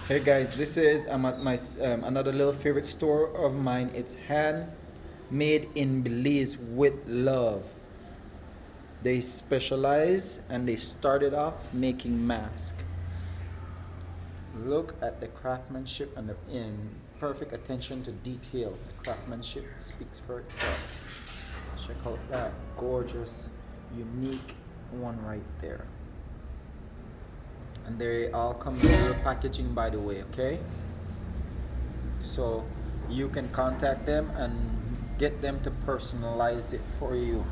Hey guys, this is I'm at my another little favorite store of mine. It's Handmade in Belize with Love. They specialize and they started off making masks. Look at the craftsmanship and the in perfect attention to detail. The craftsmanship speaks for itself. Check out that gorgeous, unique one right there. And they all come in little packaging, by the way, okay? So you can contact them and get them to personalize it for you,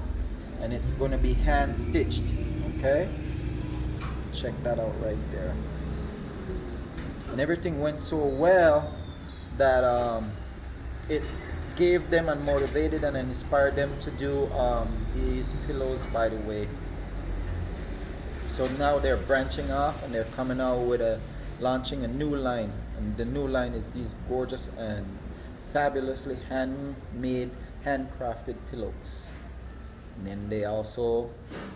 and it's going to be hand stitched, okay? Check that out right there. And everything went so well that it gave them and motivated and inspired them to do these pillows, by the way. So now they're branching off and they're coming out with launching a new line, and the new line is these gorgeous and fabulously handmade, handcrafted pillows. And then they also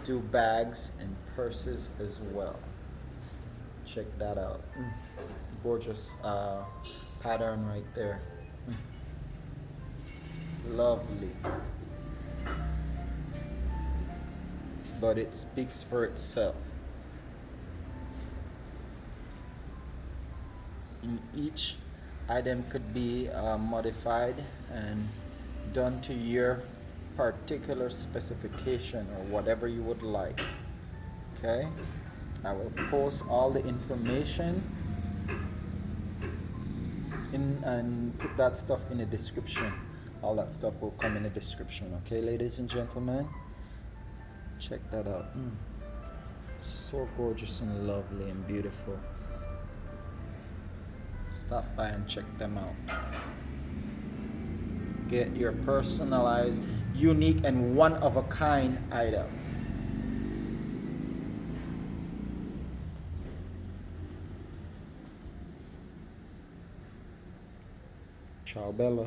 do bags and purses as well. Check that out. Gorgeous pattern right there. Lovely. But it speaks for itself. Each item could be modified and done to your particular specification or whatever you would like. Okay, I will post all the information in and put that stuff in the description. All that stuff will come in the description. Okay, ladies and gentlemen, check that out. So gorgeous and lovely and beautiful. Stop by and check them out. Get your personalized, unique, and one of a kind item. Ciao, Bella.